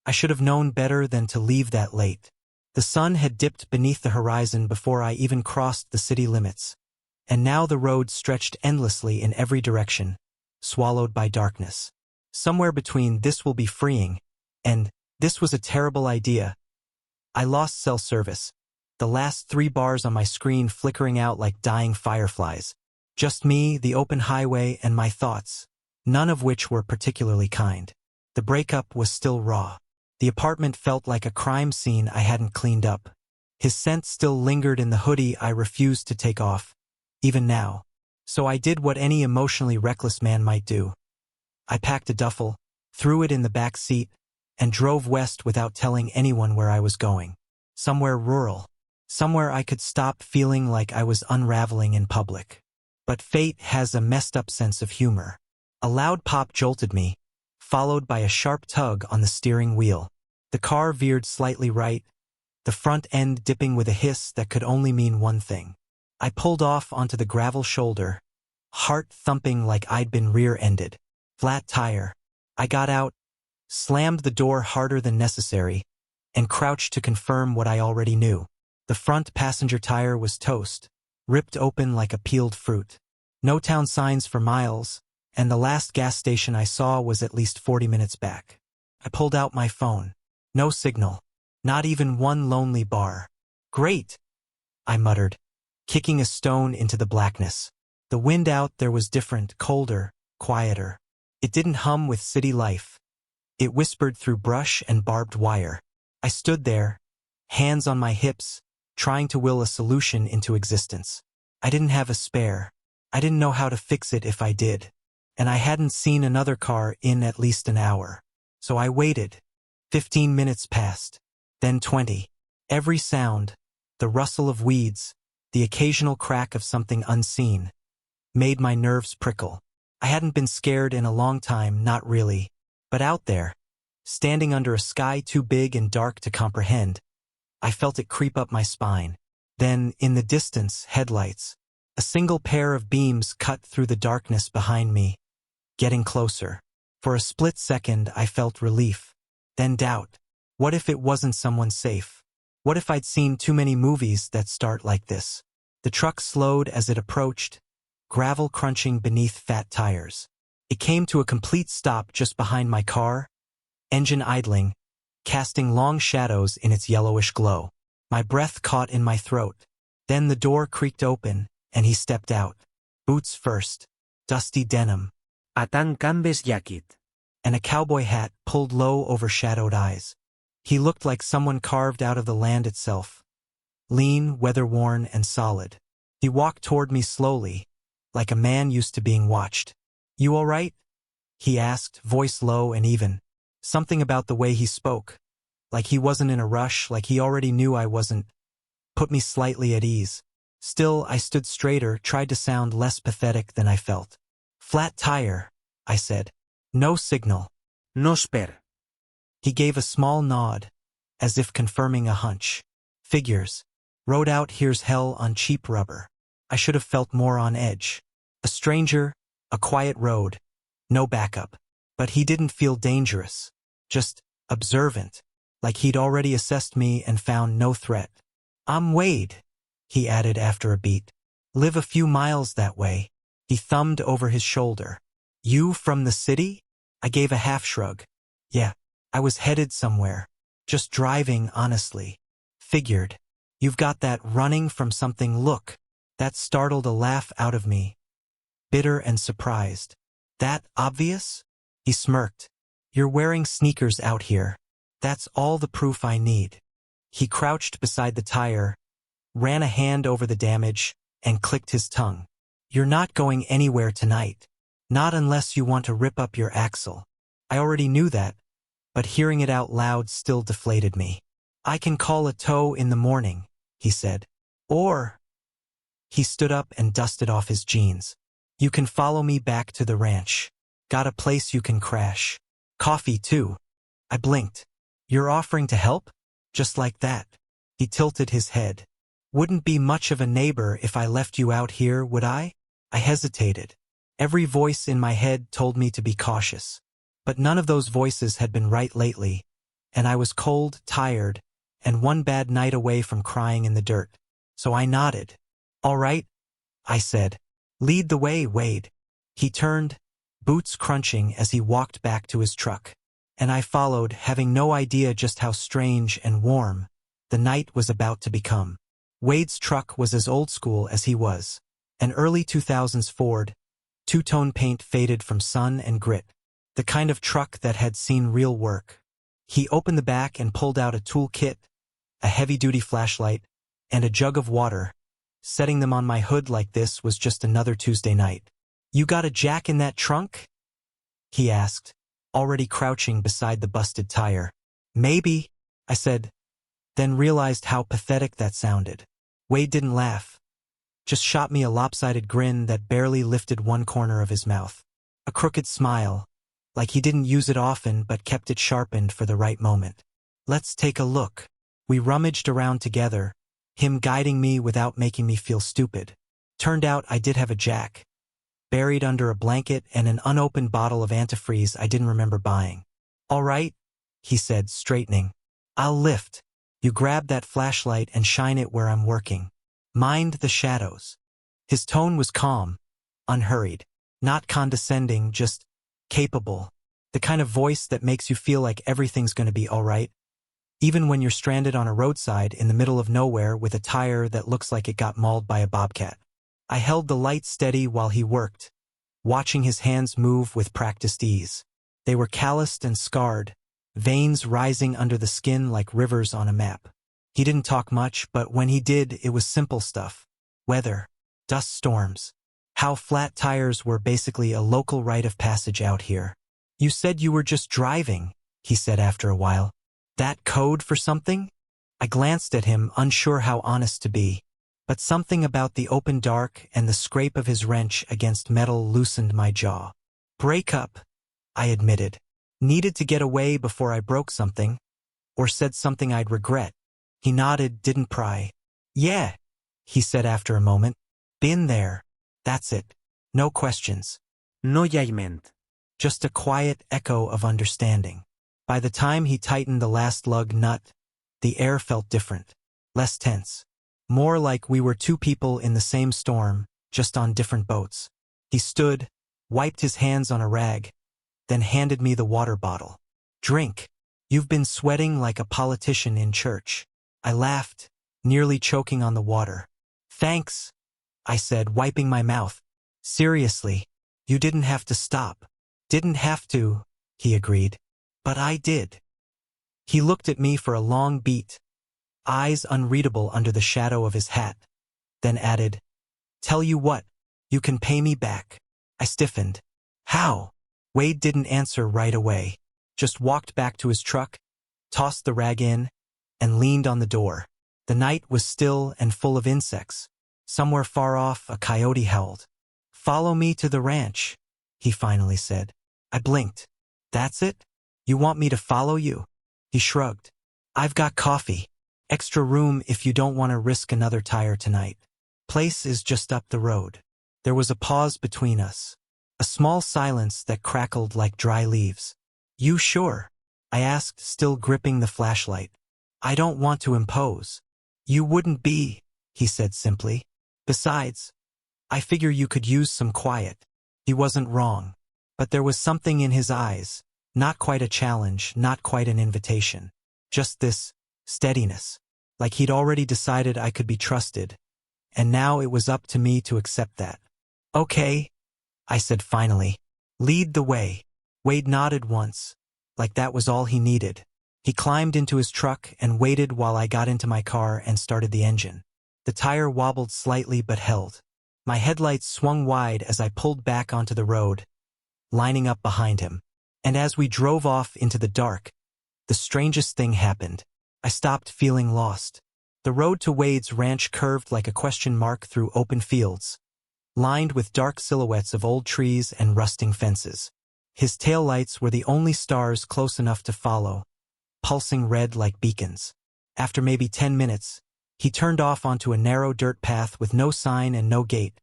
I should have known better than to leave that late. The sun had dipped beneath the horizon before I even crossed the city limits, and now the road stretched endlessly in every direction, swallowed by darkness. Somewhere between "this will be freeing" and "this was a terrible idea," I lost cell service, the last 3 bars on my screen flickering out like dying fireflies. Just me, the open highway, and my thoughts, none of which were particularly kind. The breakup was still raw. The apartment felt like a crime scene I hadn't cleaned up. His scent still lingered in the hoodie I refused to take off, even now. So I did what any emotionally reckless man might do. I packed a duffel, threw it in the back seat, and drove west without telling anyone where I was going. Somewhere rural. Somewhere I could stop feeling like I was unraveling in public. But fate has a messed up sense of humor. A loud pop jolted me, followed by a sharp tug on the steering wheel. The car veered slightly right, the front end dipping with a hiss that could only mean one thing. I pulled off onto the gravel shoulder, heart thumping like I'd been rear-ended. Flat tire. I got out, slammed the door harder than necessary, and crouched to confirm what I already knew. The front passenger tire was toast, ripped open like a peeled fruit. No town signs for miles, and the last gas station I saw was at least 40 minutes back. I pulled out my phone. No signal. Not even one lonely bar. Great, I muttered, kicking a stone into the blackness. The wind out there was different, colder, quieter. It didn't hum with city life. It whispered through brush and barbed wire. I stood there, hands on my hips, trying to will a solution into existence. I didn't have a spare. I didn't know how to fix it if I did. And I hadn't seen another car in at least an hour. So I waited. 15 minutes passed. Then 20. Every sound, the rustle of weeds, the occasional crack of something unseen, made my nerves prickle. I hadn't been scared in a long time, not really. But out there, standing under a sky too big and dark to comprehend, I felt it creep up my spine. Then, in the distance, headlights. A single pair of beams cut through the darkness behind me, getting closer. For a split second, I felt relief. Then doubt. What if it wasn't someone safe? What if I'd seen too many movies that start like this? The truck slowed as it approached, gravel crunching beneath fat tires. It came to a complete stop just behind my car, engine idling, casting long shadows in its yellowish glow. My breath caught in my throat. Then the door creaked open, and he stepped out. Boots first, dusty denim, Atan Cambes jacket. and a cowboy hat pulled low over shadowed eyes. He looked like someone carved out of the land itself. Lean, weather-worn, and solid. He walked toward me slowly, like a man used to being watched. "You all right?" he asked, voice low and even. Something about the way he spoke, like he wasn't in a rush, like he already knew I wasn't, put me slightly at ease. Still, I stood straighter, tried to sound less pathetic than I felt. "Flat tire," I said. "No signal." No spare. He gave a small nod, as if confirming a hunch. "Figures. Rode out here's hell on cheap rubber." I should have felt more on edge. A stranger, a quiet road, no backup. But he didn't feel dangerous, just observant, like he'd already assessed me and found no threat. "I'm Wade," he added after a beat. "Live a few miles that way." He thumbed over his shoulder. "You from the city?" I gave a half shrug. "Yeah, I was headed somewhere. Just driving, honestly." "Figured. You've got that running from something look." That startled a laugh out of me, bitter and surprised. "That obvious?" He smirked. "You're wearing sneakers out here. That's all the proof I need." He crouched beside the tire, ran a hand over the damage, and clicked his tongue. "You're not going anywhere tonight. Not unless you want to rip up your axle." I already knew that, but hearing it out loud still deflated me. "I can call a tow in the morning," he said. "Or..." He stood up and dusted off his jeans. "You can follow me back to the ranch. Got a place you can crash. Coffee, too." I blinked. "You're offering to help?" Just like that. He tilted his head. "Wouldn't be much of a neighbor if I left you out here, would I?" I hesitated. Every voice in my head told me to be cautious. But none of those voices had been right lately, and I was cold, tired, and one bad night away from crying in the dirt. So I nodded. "All right," I said. "Lead the way, Wade." He turned, boots crunching as he walked back to his truck. And I followed, having no idea just how strange and warm the night was about to become. Wade's truck was as old school as he was. An early 2000s Ford, two-tone paint faded from sun and grit. The kind of truck that had seen real work. He opened the back and pulled out a tool kit, a heavy-duty flashlight, and a jug of water. Setting them on my hood like this was just another Tuesday night. "You got a jack in that trunk?" he asked, already crouching beside the busted tire. "Maybe," I said, then realized how pathetic that sounded. Wade didn't laugh, just shot me a lopsided grin that barely lifted one corner of his mouth. A crooked smile, like he didn't use it often but kept it sharpened for the right moment. "Let's take a look." We rummaged around together, him guiding me without making me feel stupid. Turned out I did have a jack, buried under a blanket and an unopened bottle of antifreeze I didn't remember buying. "All right," he said, straightening. "I'll lift. You grab that flashlight and shine it where I'm working. Mind the shadows." His tone was calm, unhurried, not condescending, just capable. The kind of voice that makes you feel like everything's going to be all right, even when you're stranded on a roadside in the middle of nowhere with a tire that looks like it got mauled by a bobcat. I held the light steady while he worked, watching his hands move with practiced ease. They were calloused and scarred, veins rising under the skin like rivers on a map. He didn't talk much, but when he did, it was simple stuff. Weather, dust storms, how flat tires were basically a local rite of passage out here. "You said you were just driving," he said after a while. "That code for something?" I glanced at him, unsure how honest to be. But something about the open dark and the scrape of his wrench against metal loosened my jaw. "Break up," I admitted. "Needed to get away before I broke something, or said something I'd regret." He nodded, didn't pry. "Yeah," he said after a moment. "Been there. That's it. No questions." No judgment. Just a quiet echo of understanding. By the time he tightened the last lug nut, the air felt different. Less tense. More like we were two people in the same storm, just on different boats. He stood, wiped his hands on a rag, then handed me the water bottle. "Drink. You've been sweating like a politician in church." I laughed, nearly choking on the water. "Thanks," I said, wiping my mouth. "Seriously, you didn't have to stop." "Didn't have to," he agreed. "But I did." He looked at me for a long beat, eyes unreadable under the shadow of his hat, then added, "Tell you what, you can pay me back." I stiffened. "How?" Wade didn't answer right away, just walked back to his truck, tossed the rag in, and leaned on the door. The night was still and full of insects. Somewhere far off, a coyote howled. "Follow me to the ranch," he finally said. I blinked. "That's it? You want me to follow you?" He shrugged. "I've got coffee. Extra room if you don't want to risk another tire tonight. Place is just up the road." There was a pause between us, a small silence that crackled like dry leaves. "You sure?" I asked, still gripping the flashlight. "I don't want to impose." "You wouldn't be," he said simply. "Besides, I figure you could use some quiet." He wasn't wrong, but there was something in his eyes, not quite a challenge, not quite an invitation. Just this steadiness, like he'd already decided I could be trusted, and now it was up to me to accept that. "Okay," I said finally. "Lead the way." Wade nodded once, like that was all he needed. He climbed into his truck and waited while I got into my car and started the engine. The tire wobbled slightly but held. My headlights swung wide as I pulled back onto the road, lining up behind him. And as we drove off into the dark, the strangest thing happened. I stopped feeling lost. The road to Wade's ranch curved like a question mark through open fields, lined with dark silhouettes of old trees and rusting fences. His taillights were the only stars close enough to follow, pulsing red like beacons. After maybe 10 minutes, he turned off onto a narrow dirt path with no sign and no gate,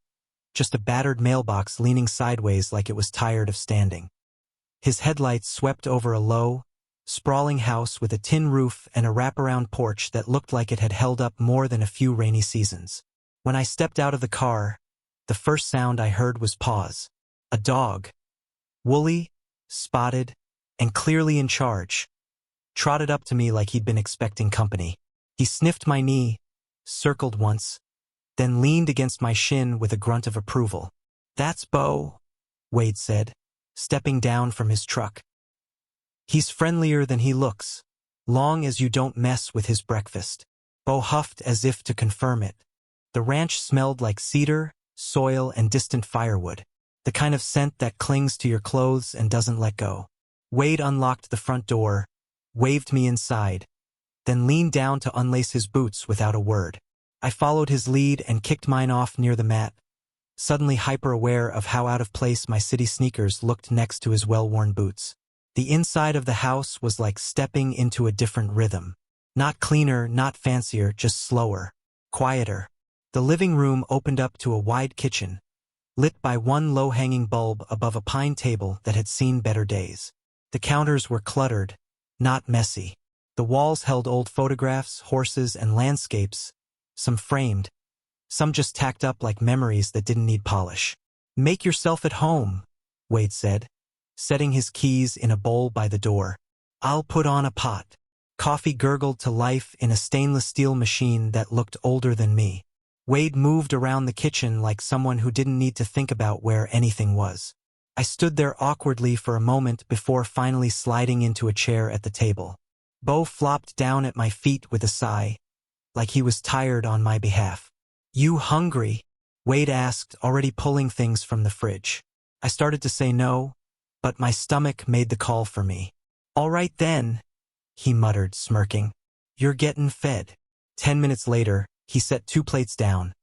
just a battered mailbox leaning sideways like it was tired of standing. His headlights swept over a low, sprawling house with a tin roof and a wraparound porch that looked like it had held up more than a few rainy seasons. When I stepped out of the car, the first sound I heard was paws. A dog, woolly, spotted, and clearly in charge, trotted up to me like he'd been expecting company. He sniffed my knee, circled once, then leaned against my shin with a grunt of approval. "That's Bo," Wade said, stepping down from his truck. "He's friendlier than he looks, long as you don't mess with his breakfast." Bo huffed as if to confirm it. The ranch smelled like cedar, soil, and distant firewood, the kind of scent that clings to your clothes and doesn't let go. Wade unlocked the front door, waved me inside, then leaned down to unlace his boots without a word. I followed his lead and kicked mine off near the mat, suddenly hyper-aware of how out of place my city sneakers looked next to his well-worn boots. The inside of the house was like stepping into a different rhythm. Not cleaner, not fancier, just slower, quieter. The living room opened up to a wide kitchen, lit by one low-hanging bulb above a pine table that had seen better days. The counters were cluttered, not messy. The walls held old photographs, horses, and landscapes, some framed, some just tacked up like memories that didn't need polish. "Make yourself at home," Wade said, setting his keys in a bowl by the door. "I'll put on a pot." Coffee gurgled to life in a stainless steel machine that looked older than me. Wade moved around the kitchen like someone who didn't need to think about where anything was. I stood there awkwardly for a moment before finally sliding into a chair at the table. Bo flopped down at my feet with a sigh, like he was tired on my behalf. "You hungry?" Wade asked, already pulling things from the fridge. I started to say no, but my stomach made the call for me. "All right then," he muttered, smirking. "You're getting fed." 10 minutes later, he set 2 plates down.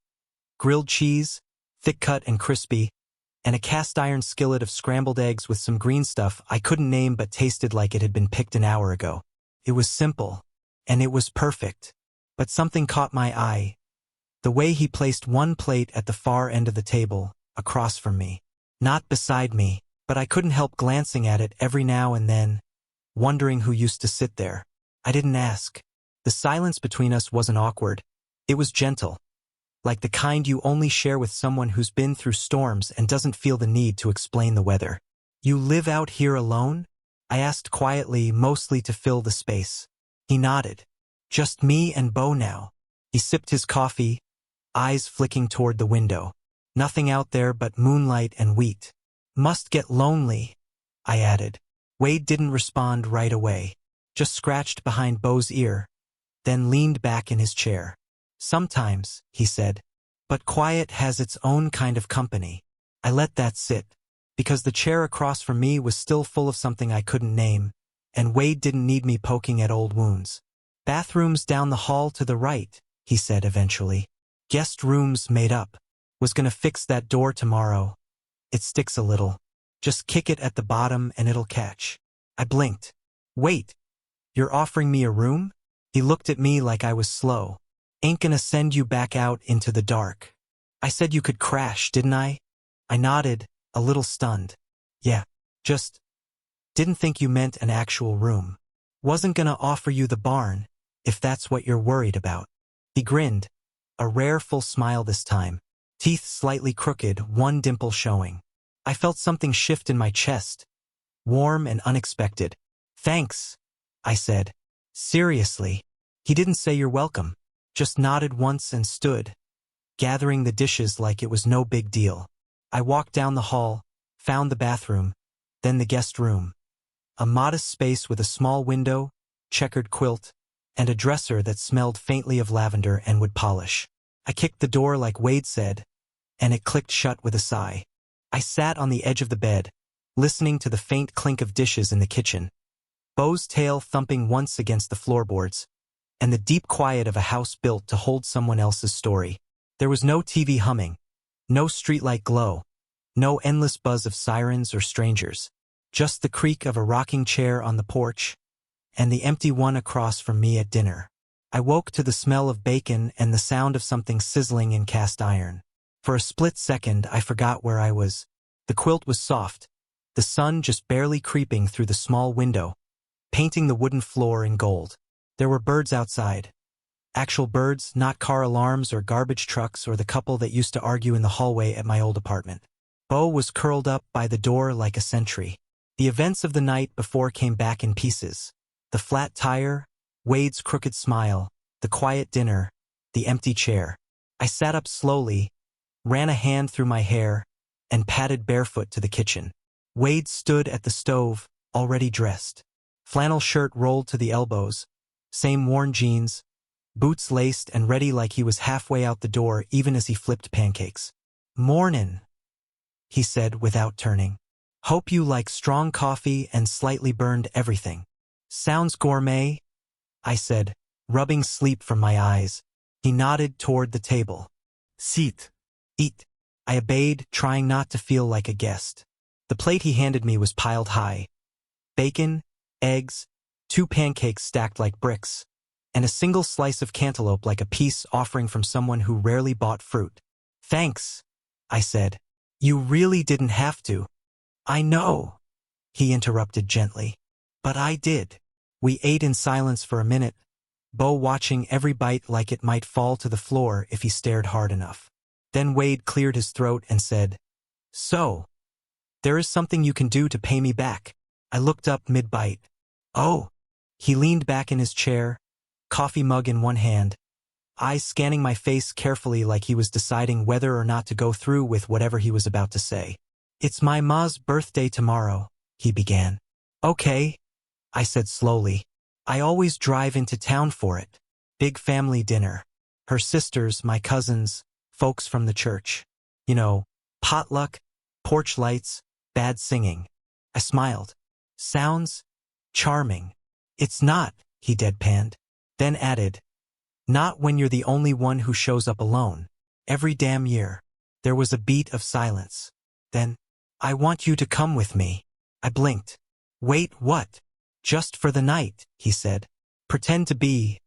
Grilled cheese, thick cut and crispy, and a cast-iron skillet of scrambled eggs with some green stuff I couldn't name but tasted like it had been picked an hour ago. It was simple, and it was perfect. But something caught my eye. The way he placed one plate at the far end of the table, across from me. Not beside me, but I couldn't help glancing at it every now and then, wondering who used to sit there. I didn't ask. The silence between us wasn't awkward. It was gentle, like the kind you only share with someone who's been through storms and doesn't feel the need to explain the weather. "You live out here alone?" I asked quietly, mostly to fill the space. He nodded. "Just me and Bo now." He sipped his coffee, eyes flicking toward the window. "Nothing out there but moonlight and wheat." "Must get lonely," I added. Wade didn't respond right away, just scratched behind Bo's ear, then leaned back in his chair. "Sometimes," he said, "but quiet has its own kind of company." I let that sit, because the chair across from me was still full of something I couldn't name, and Wade didn't need me poking at old wounds. "Bathrooms down the hall to the right," he said eventually. "Guest rooms made up. Was gonna fix that door tomorrow. It sticks a little. Just kick it at the bottom and it'll catch." I blinked. "Wait, you're offering me a room?" He looked at me like I was slow. "Ain't gonna send you back out into the dark." "I said you could crash, didn't I?" I nodded, a little stunned. "Yeah, just didn't think you meant an actual room. Wasn't gonna offer you the barn, if that's what you're worried about." He grinned, a rare full smile this time, teeth slightly crooked, one dimple showing. I felt something shift in my chest, warm and unexpected. "Thanks," I said. "Seriously." He didn't say you're welcome, just nodded once and stood, gathering the dishes like it was no big deal. I walked down the hall, found the bathroom, then the guest room. A modest space with a small window, checkered quilt, and a dresser that smelled faintly of lavender and wood polish. I kicked the door like Wade said, and it clicked shut with a sigh. I sat on the edge of the bed, listening to the faint clink of dishes in the kitchen, Bo's tail thumping once against the floorboards, and the deep quiet of a house built to hold someone else's story. There was no TV humming, no streetlight glow, no endless buzz of sirens or strangers, just the creak of a rocking chair on the porch, and the empty one across from me at dinner. I woke to the smell of bacon and the sound of something sizzling in cast iron. For a split second, I forgot where I was. The quilt was soft, the sun just barely creeping through the small window, painting the wooden floor in gold. There were birds outside. Actual birds, not car alarms or garbage trucks or the couple that used to argue in the hallway at my old apartment. Bo was curled up by the door like a sentry. The events of the night before came back in pieces. The flat tire, Wade's crooked smile, the quiet dinner, the empty chair. I sat up slowly, ran a hand through my hair, and padded barefoot to the kitchen. Wade stood at the stove, already dressed. Flannel shirt rolled to the elbows, same worn jeans, boots laced and ready like he was halfway out the door even as he flipped pancakes. "Mornin'," he said without turning. "Hope you like strong coffee and slightly burned everything." "Sounds gourmet," I said, rubbing sleep from my eyes. He nodded toward the table. "Sit." "Eat." I obeyed, trying not to feel like a guest. The plate he handed me was piled high. Bacon, eggs, 2 pancakes stacked like bricks, and a single slice of cantaloupe like a peace offering from someone who rarely bought fruit. "Thanks," I said. "You really didn't have to." "I know," he interrupted gently. "But I did." We ate in silence for a minute, Bo watching every bite like it might fall to the floor if he stared hard enough. Then Wade cleared his throat and said, "So, there is something you can do to pay me back." I looked up mid-bite. "Oh." He leaned back in his chair, coffee mug in one hand, eyes scanning my face carefully like he was deciding whether or not to go through with whatever he was about to say. "It's my ma's birthday tomorrow," he began. "Okay," I said slowly. "I always drive into town for it. Big family dinner. Her sisters, my cousins, folks from the church. You know, potluck, porch lights, bad singing." I smiled. "Sounds charming." "It's not," he deadpanned. Then added, "Not when you're the only one who shows up alone. Every damn year." There was a beat of silence. Then, "I want you to come with me." I blinked. "Wait, what?" "Just for the night," he said. "Pretend to be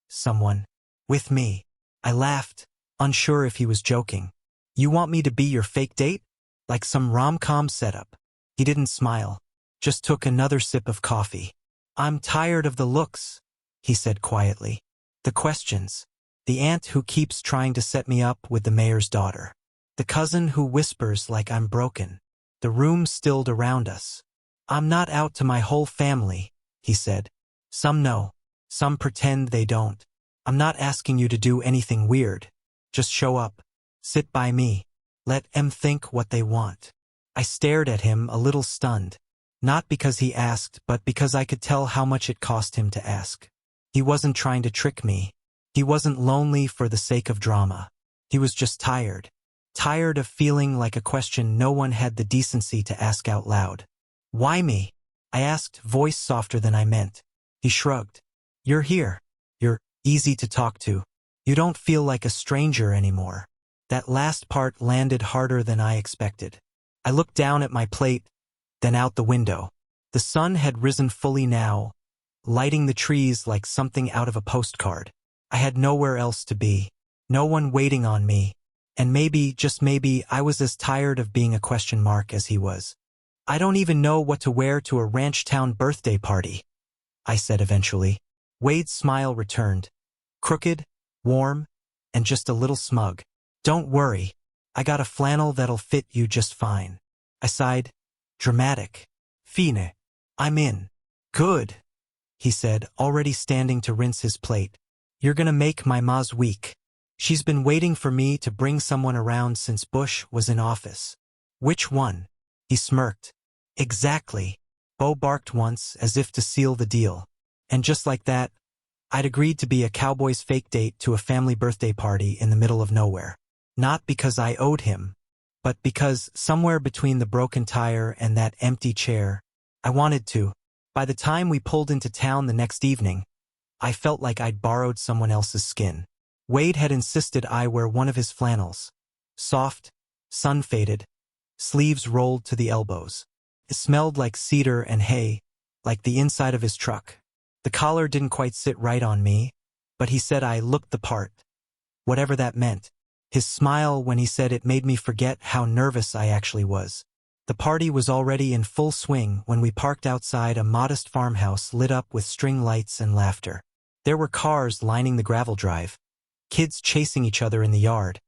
someone with me." I laughed, unsure if he was joking. "You want me to be your fake date? Like some rom-com setup?" He didn't smile, just took another sip of coffee. "I'm tired of the looks," he said quietly. "The questions. The aunt who keeps trying to set me up with the mayor's daughter. The cousin who whispers like I'm broken. The room stilled around us. I'm not out to my whole family," he said. "Some know. Some pretend they don't. I'm not asking you to do anything weird. Just show up. Sit by me. Let 'em think what they want." I stared at him a little stunned. Not because he asked, but because I could tell how much it cost him to ask. He wasn't trying to trick me. He wasn't lonely for the sake of drama. He was just tired. Tired of feeling like a question no one had the decency to ask out loud. "Why me?" I asked, voice softer than I meant. He shrugged. "You're here. You're easy to talk to. You don't feel like a stranger anymore." That last part landed harder than I expected. I looked down at my plate, then out the window. The sun had risen fully now, lighting the trees like something out of a postcard. I had nowhere else to be, no one waiting on me, and maybe, just maybe, I was as tired of being a question mark as he was. "I don't even know what to wear to a ranch town birthday party," I said eventually. Wade's smile returned, crooked, warm, and just a little smug. "Don't worry, I got a flannel that'll fit you just fine." I sighed. Dramatic. "Fine. I'm in." "Good," he said, already standing to rinse his plate. "You're gonna make my ma's week. She's been waiting for me to bring someone around since Bush was in office." "Which one?" He smirked. "Exactly." Bo barked once, as if to seal the deal. And just like that, I'd agreed to be a Cowboy's fake date to a family birthday party in the middle of nowhere. Not because I owed him, but because, somewhere between the broken tire and that empty chair, I wanted to. By the time we pulled into town the next evening, I felt like I'd borrowed someone else's skin. Wade had insisted I wear one of his flannels. Soft, sun-faded, sleeves rolled to the elbows. It smelled like cedar and hay, like the inside of his truck. The collar didn't quite sit right on me, but he said I looked the part. Whatever that meant. His smile when he said it made me forget how nervous I actually was. The party was already in full swing when we parked outside a modest farmhouse lit up with string lights and laughter. There were cars lining the gravel drive, kids chasing each other in the yard,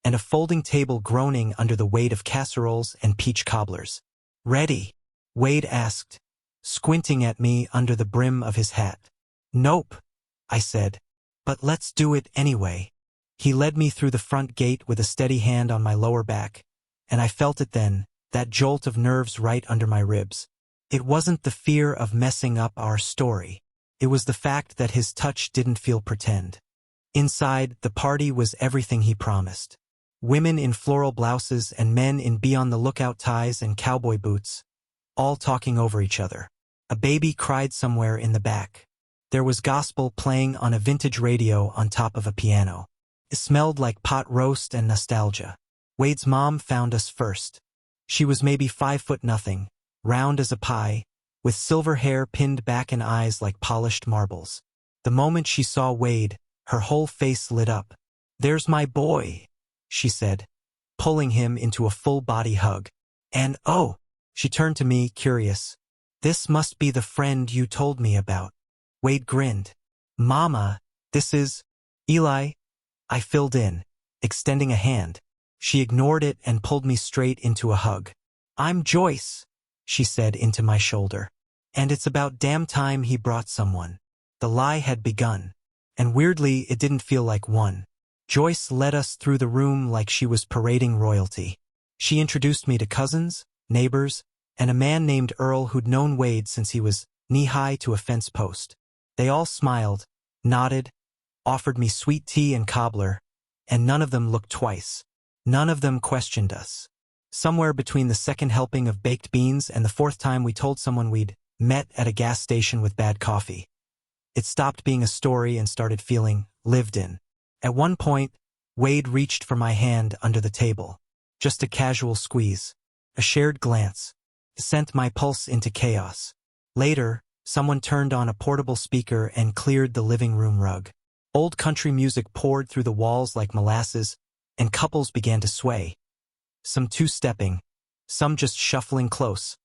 and a folding table groaning under the weight of casseroles and peach cobblers. "Ready?" Wade asked, squinting at me under the brim of his hat. "Nope," I said, "but let's do it anyway." He led me through the front gate with a steady hand on my lower back, and I felt it then, that jolt of nerves right under my ribs. It wasn't the fear of messing up our story. It was the fact that his touch didn't feel pretend. Inside, the party was everything he promised. Women in floral blouses and men in be-on-the-lookout ties and cowboy boots, all talking over each other. A baby cried somewhere in the back. There was gospel playing on a vintage radio on top of a piano. It smelled like pot roast and nostalgia. Wade's mom found us first. She was maybe 5'0", round as a pie, with silver hair pinned back and eyes like polished marbles. The moment she saw Wade, her whole face lit up. "There's my boy," she said, pulling him into a full-body hug. "And oh," she turned to me, curious, "this must be the friend you told me about." Wade grinned. "Mama, this is Eli." I filled in, extending a hand. She ignored it and pulled me straight into a hug. "I'm Joyce," she said into my shoulder. "And it's about damn time he brought someone." The lie had begun, and weirdly it didn't feel like one. Joyce led us through the room like she was parading royalty. She introduced me to cousins, neighbors, and a man named Earl who'd known Wade since he was knee-high to a fence post. They all smiled, nodded, offered me sweet tea and cobbler, and none of them looked twice. None of them questioned us. Somewhere between the second helping of baked beans and the fourth time we told someone we'd met at a gas station with bad coffee, it stopped being a story and started feeling lived in. At one point, Wade reached for my hand under the table. Just a casual squeeze. A shared glance. Sent my pulse into chaos. Later, someone turned on a portable speaker and cleared the living room rug. Old country music poured through the walls like molasses, and couples began to sway. Some two-stepping, some just shuffling close,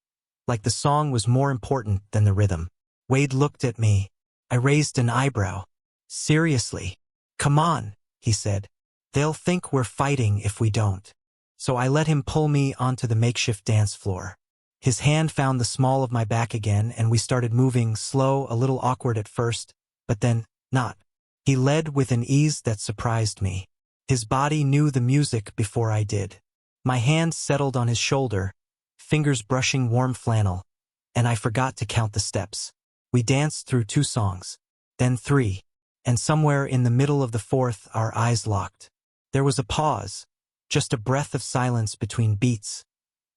like the song was more important than the rhythm. Wade looked at me. I raised an eyebrow. "Seriously? Come on," he said. "They'll think we're fighting if we don't." So I let him pull me onto the makeshift dance floor. His hand found the small of my back again, and we started moving, slow, a little awkward at first, but then, not. He led with an ease that surprised me. His body knew the music before I did. My hand settled on his shoulder, fingers brushing warm flannel, and I forgot to count the steps. We danced through 2 songs, then 3, and somewhere in the middle of the 4th our eyes locked. There was a pause, just a breath of silence between beats,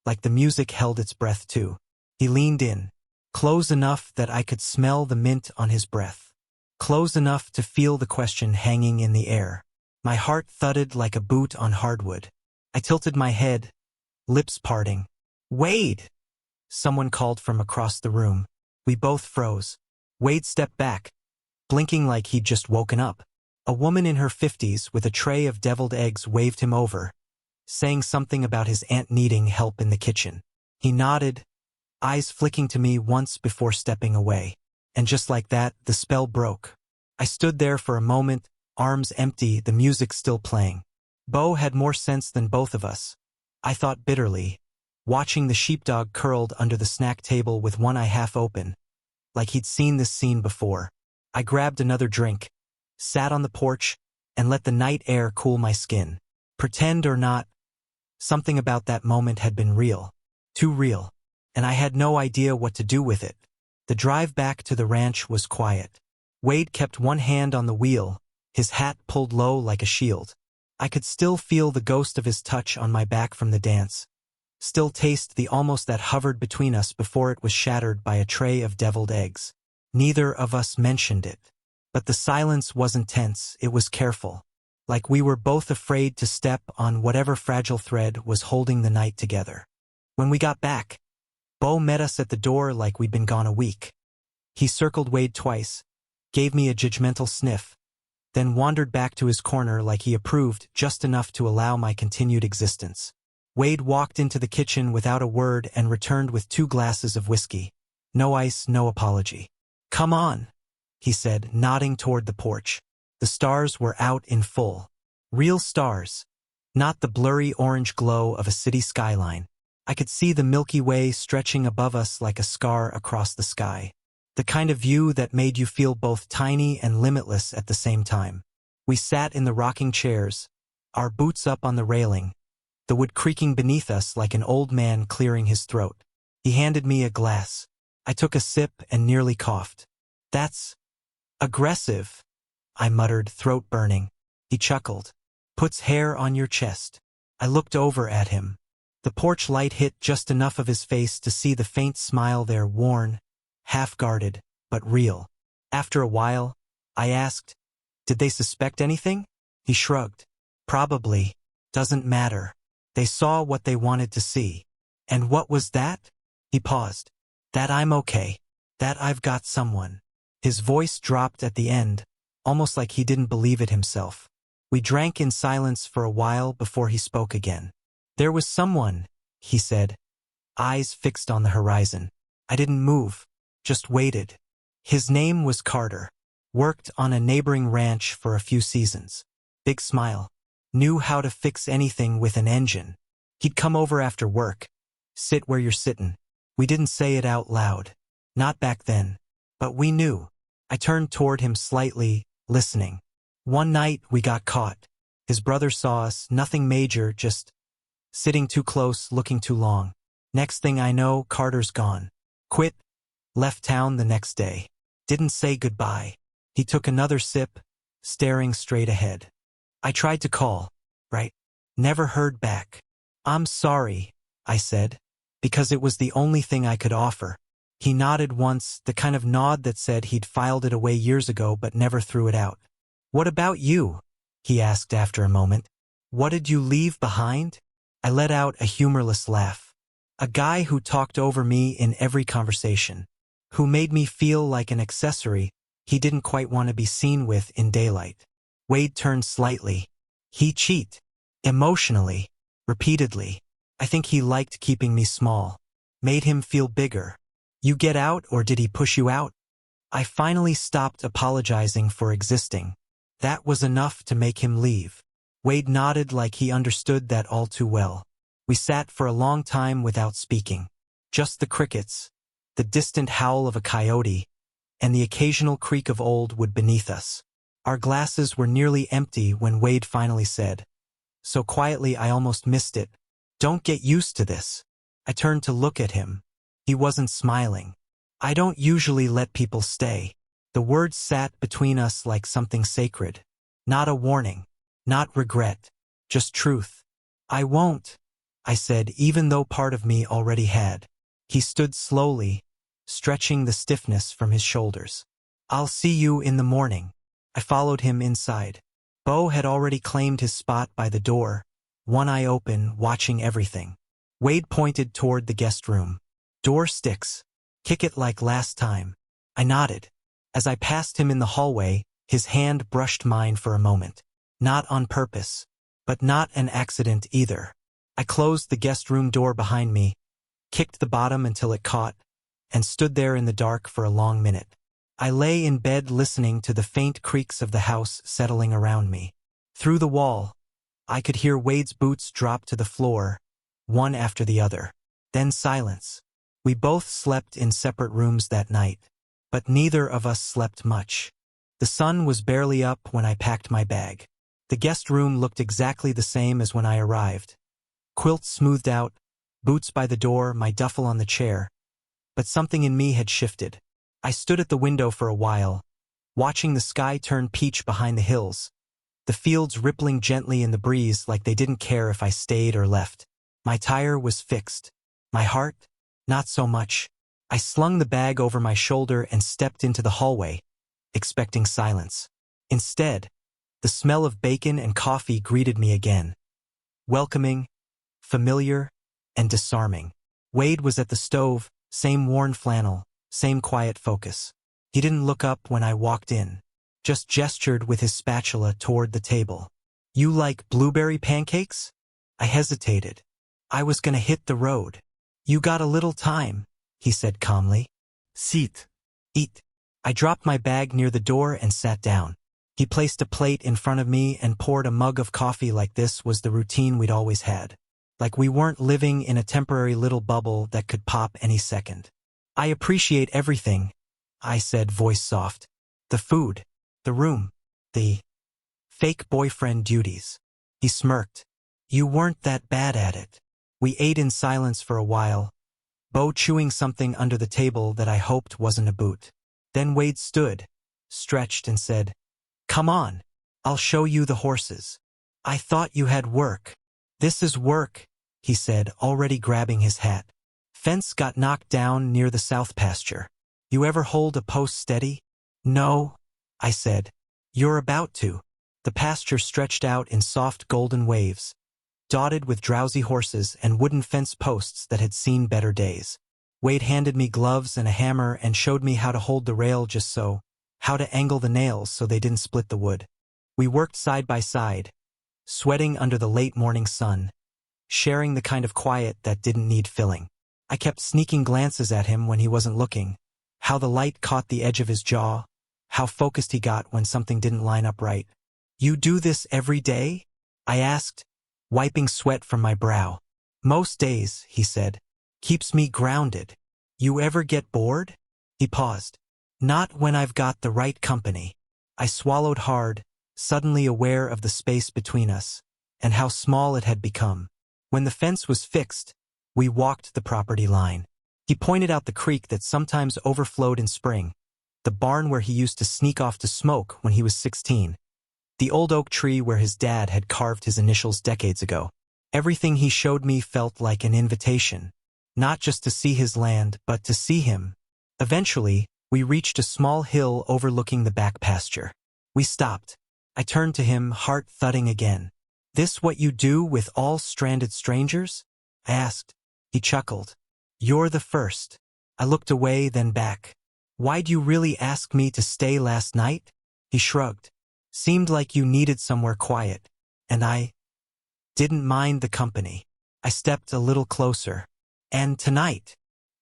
like the music held its breath too. He leaned in, close enough that I could smell the mint on his breath, close enough to feel the question hanging in the air. My heart thudded like a boot on hardwood. I tilted my head, lips parting. "Wade!" Someone called from across the room. We both froze. Wade stepped back, blinking like he'd just woken up. A woman in her 50s with a tray of deviled eggs waved him over, saying something about his aunt needing help in the kitchen. He nodded, eyes flicking to me once before stepping away. And just like that, the spell broke. I stood there for a moment, arms empty, the music still playing. Bo had more sense than both of us, I thought bitterly, watching the sheepdog curled under the snack table with one eye half open, like he'd seen this scene before. I grabbed another drink, sat on the porch, and let the night air cool my skin. Pretend or not, something about that moment had been real. Too real. And I had no idea what to do with it. The drive back to the ranch was quiet. Wade kept one hand on the wheel, his hat pulled low like a shield. I could still feel the ghost of his touch on my back from the dance, still taste the almost that hovered between us before it was shattered by a tray of deviled eggs. Neither of us mentioned it. But the silence wasn't tense, it was careful. Like we were both afraid to step on whatever fragile thread was holding the night together. When we got back, Bo met us at the door like we'd been gone a week. He circled Wade twice, gave me a judgmental sniff, then wandered back to his corner like he approved just enough to allow my continued existence. Wade walked into the kitchen without a word and returned with 2 glasses of whiskey. No ice, no apology. "Come on," he said, nodding toward the porch. The stars were out in full. Real stars, not the blurry orange glow of a city skyline. I could see the Milky Way stretching above us like a scar across the sky. The kind of view that made you feel both tiny and limitless at the same time. We sat in the rocking chairs, our boots up on the railing, the wood creaking beneath us like an old man clearing his throat. He handed me a glass. I took a sip and nearly coughed. "That's aggressive," I muttered, throat burning. He chuckled. "Puts hair on your chest." I looked over at him. The porch light hit just enough of his face to see the faint smile there, worn, half-guarded, but real. After a while, I asked, "Did they suspect anything?" He shrugged. "Probably. Doesn't matter. They saw what they wanted to see." "And what was that?" He paused. "That I'm okay. That I've got someone." His voice dropped at the end, almost like he didn't believe it himself. We drank in silence for a while before he spoke again. "There was someone," he said, eyes fixed on the horizon. I didn't move, just waited. His name was Carter. Worked on a neighboring ranch for a few seasons. Big smile. Knew how to fix anything with an engine. He'd come over after work. "Sit where you're sittin'." We didn't say it out loud. Not back then. But we knew. I turned toward him slightly, listening. "One night we got caught. His brother saw us, nothing major, just sitting too close, looking too long. Next thing I know, Carter's gone. Quit. Left town the next day. Didn't say goodbye." He took another sip, staring straight ahead. "I tried to call, right? Never heard back." "I'm sorry," I said, because it was the only thing I could offer. He nodded once, the kind of nod that said he'd filed it away years ago but never threw it out. "What about you?" he asked after a moment. "What did you leave behind?" I let out a humorless laugh. "A guy who talked over me in every conversation. Who made me feel like an accessory he didn't quite want to be seen with in daylight." Wade turned slightly. "He cheat. Emotionally. Repeatedly. I think he liked keeping me small. Made him feel bigger." "You get out, or did he push you out?" I finally stopped apologizing for existing. That was enough to make him leave. Wade nodded like he understood that all too well. We sat for a long time without speaking. Just the crickets, the distant howl of a coyote, and the occasional creak of old wood beneath us. Our glasses were nearly empty when Wade finally said, so quietly I almost missed it, "Don't get used to this." I turned to look at him. He wasn't smiling. "I don't usually let people stay." The words sat between us like something sacred. Not a warning. Not regret. Just truth. "I won't," I said, even though part of me already had. He stood slowly, stretching the stiffness from his shoulders. "I'll see you in the morning." I followed him inside. Bo had already claimed his spot by the door, one eye open, watching everything. Wade pointed toward the guest room. "Door sticks. Kick it like last time." I nodded. As I passed him in the hallway, his hand brushed mine for a moment. Not on purpose, but not an accident either. I closed the guest room door behind me, kicked the bottom until it caught, and stood there in the dark for a long minute. I lay in bed listening to the faint creaks of the house settling around me. Through the wall, I could hear Wade's boots drop to the floor, one after the other. Then silence. We both slept in separate rooms that night, but neither of us slept much. The sun was barely up when I packed my bag. The guest room looked exactly the same as when I arrived. Quilts smoothed out, boots by the door, my duffel on the chair. But something in me had shifted. I stood at the window for a while, watching the sky turn peach behind the hills, the fields rippling gently in the breeze like they didn't care if I stayed or left. My tire was fixed. My heart? Not so much. I slung the bag over my shoulder and stepped into the hallway, expecting silence. Instead, the smell of bacon and coffee greeted me again. Welcoming, familiar, and disarming. Wade was at the stove, same worn flannel, same quiet focus. He didn't look up when I walked in, just gestured with his spatula toward the table. "You like blueberry pancakes?" I hesitated. I was gonna hit the road. You got a little time, he said calmly. Sit. Eat. I dropped my bag near the door and sat down. He placed a plate in front of me and poured a mug of coffee. Like this was the routine we'd always had. Like we weren't living in a temporary little bubble that could pop any second. I appreciate everything, I said, voice soft. The food, the room, the fake boyfriend duties. He smirked. You weren't that bad at it. We ate in silence for a while, Bo chewing something under the table that I hoped wasn't a boot. Then Wade stood, stretched and said, Come on, I'll show you the horses. I thought you had work. This is work, he said, already grabbing his hat. Fence got knocked down near the south pasture. You ever hold a post steady? No, I said. You're about to. The pasture stretched out in soft golden waves, dotted with drowsy horses and wooden fence posts that had seen better days. Wade handed me gloves and a hammer and showed me how to hold the rail just so, how to angle the nails so they didn't split the wood. We worked side by side, sweating under the late morning sun, sharing the kind of quiet that didn't need filling. I kept sneaking glances at him when he wasn't looking, how the light caught the edge of his jaw, how focused he got when something didn't line up right. You do this every day? I asked, wiping sweat from my brow. Most days, he said. Keeps me grounded. You ever get bored? He paused. Not when I've got the right company. I swallowed hard, suddenly aware of the space between us, and how small it had become. When the fence was fixed, we walked the property line. He pointed out the creek that sometimes overflowed in spring, the barn where he used to sneak off to smoke when he was 16, the old oak tree where his dad had carved his initials decades ago. Everything he showed me felt like an invitation, not just to see his land, but to see him. Eventually, we reached a small hill overlooking the back pasture. We stopped. I turned to him, heart thudding again. This what you do with all stranded strangers? I asked. He chuckled. You're the first. I looked away, then back. Why'd you really ask me to stay last night? He shrugged. Seemed like you needed somewhere quiet, and I didn't mind the company. I stepped a little closer. And tonight?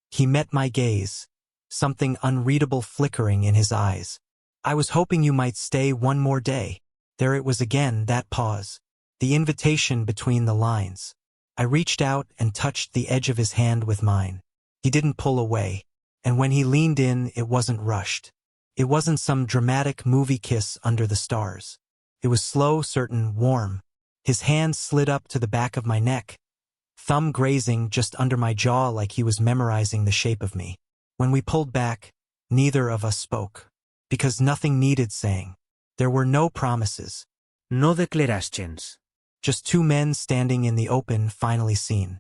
He met my gaze, something unreadable flickering in his eyes. I was hoping you might stay one more day. There it was again, that pause, the invitation between the lines. I reached out and touched the edge of his hand with mine. He didn't pull away, and when he leaned in, it wasn't rushed. It wasn't some dramatic movie kiss under the stars. It was slow, certain, warm. His hand slid up to the back of my neck, thumb grazing just under my jaw like he was memorizing the shape of me. When we pulled back, neither of us spoke, because nothing needed saying. There were no promises. No declarations. Just two men standing in the open, finally seen.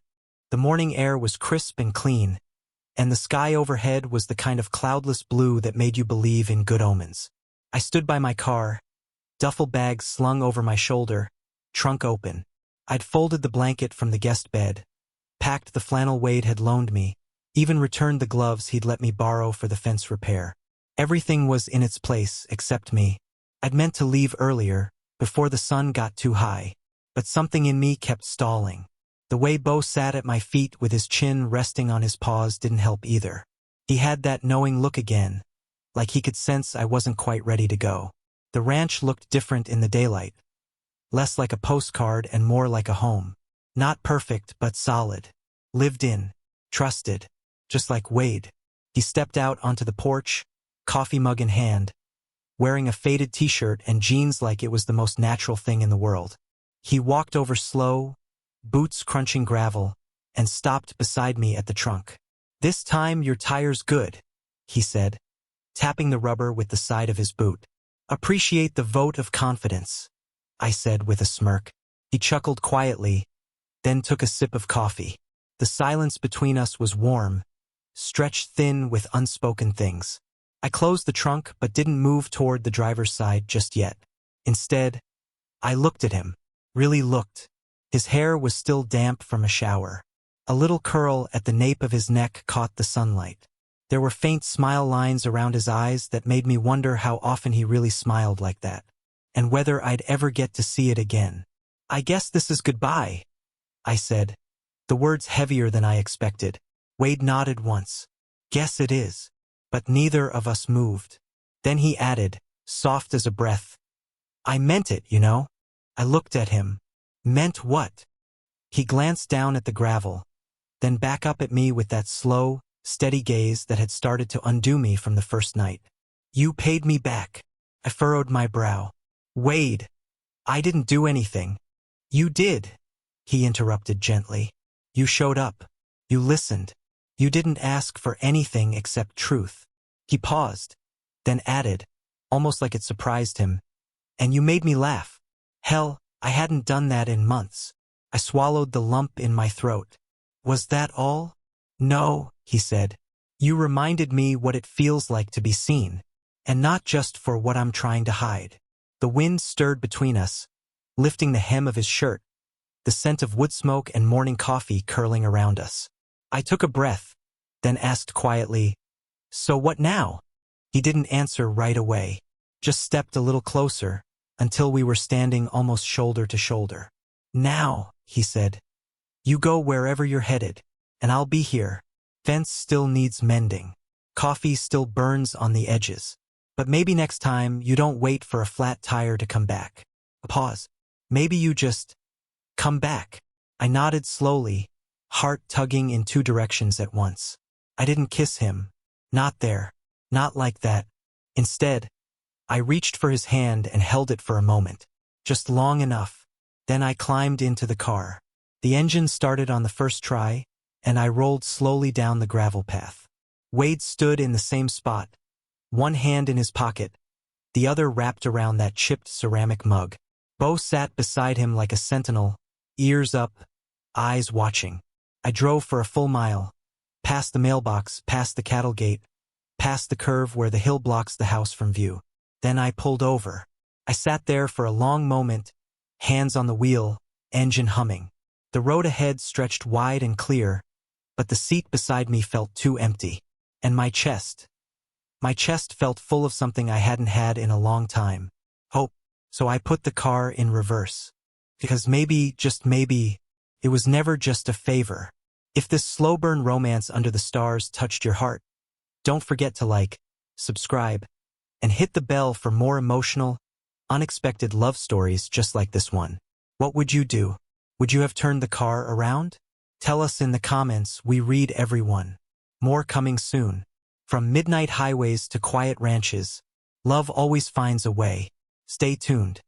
The morning air was crisp and clean, and the sky overhead was the kind of cloudless blue that made you believe in good omens. I stood by my car, duffel bag slung over my shoulder, trunk open. I'd folded the blanket from the guest bed, packed the flannel Wade had loaned me, even returned the gloves he'd let me borrow for the fence repair. Everything was in its place except me. I'd meant to leave earlier, before the sun got too high, but something in me kept stalling. The way Bo sat at my feet with his chin resting on his paws didn't help either. He had that knowing look again, like he could sense I wasn't quite ready to go. The ranch looked different in the daylight, less like a postcard and more like a home. Not perfect, but solid. Lived in, trusted, just like Wade. He stepped out onto the porch, coffee mug in hand, wearing a faded t-shirt and jeans like it was the most natural thing in the world. He walked over slow, boots crunching gravel, and stopped beside me at the trunk. This time your tire's good, he said, tapping the rubber with the side of his boot. Appreciate the vote of confidence, I said with a smirk. He chuckled quietly, then took a sip of coffee. The silence between us was warm, stretched thin with unspoken things. I closed the trunk but didn't move toward the driver's side just yet. Instead, I looked at him, really looked. His hair was still damp from a shower. A little curl at the nape of his neck caught the sunlight. There were faint smile lines around his eyes that made me wonder how often he really smiled like that, and whether I'd ever get to see it again. I guess this is goodbye, I said, The words heavier than I expected. Wade nodded once. Guess it is. But neither of us moved. Then he added, soft as a breath. I meant it, you know. I looked at him. Meant what? He glanced down at the gravel, then back up at me with that slow, steady gaze that had started to undo me from the first night. You paid me back. I furrowed my brow. Wade, I didn't do anything. You did, he interrupted gently. You showed up. You listened. You didn't ask for anything except truth. He paused, then added, almost like it surprised him, and you made me laugh. Hell, I hadn't done that in months. I swallowed the lump in my throat. Was that all? No, he said. You reminded me what it feels like to be seen, and not just for what I'm trying to hide. The wind stirred between us, lifting the hem of his shirt, the scent of wood smoke and morning coffee curling around us. I took a breath, then asked quietly, so what now? He didn't answer right away, just stepped a little closer, until we were standing almost shoulder to shoulder. Now, he said, you go wherever you're headed, and I'll be here. Fence still needs mending. Coffee still burns on the edges. But maybe next time you don't wait for a flat tire to come back. A pause. Maybe you just come back. I nodded slowly, heart tugging in two directions at once. I didn't kiss him. Not there. Not like that. Instead, I reached for his hand and held it for a moment. Just long enough. Then I climbed into the car. The engine started on the first try, and I rolled slowly down the gravel path. Wade stood in the same spot, one hand in his pocket, the other wrapped around that chipped ceramic mug. Bo sat beside him like a sentinel, ears up, eyes watching. I drove for a full mile, past the mailbox, past the cattle gate, past the curve where the hill blocks the house from view. Then I pulled over. I sat there for a long moment, hands on the wheel, engine humming. The road ahead stretched wide and clear, but the seat beside me felt too empty. And my chest felt full of something I hadn't had in a long time. Hope. So I put the car in reverse. Because maybe, just maybe, it was never just a favor. If this slow burn romance under the stars touched your heart, don't forget to like, subscribe, and hit the bell for more emotional, unexpected love stories just like this one. What would you do? Would you have turned the car around? Tell us in the comments. We read every one. More coming soon. From midnight highways to quiet ranches, love always finds a way. Stay tuned.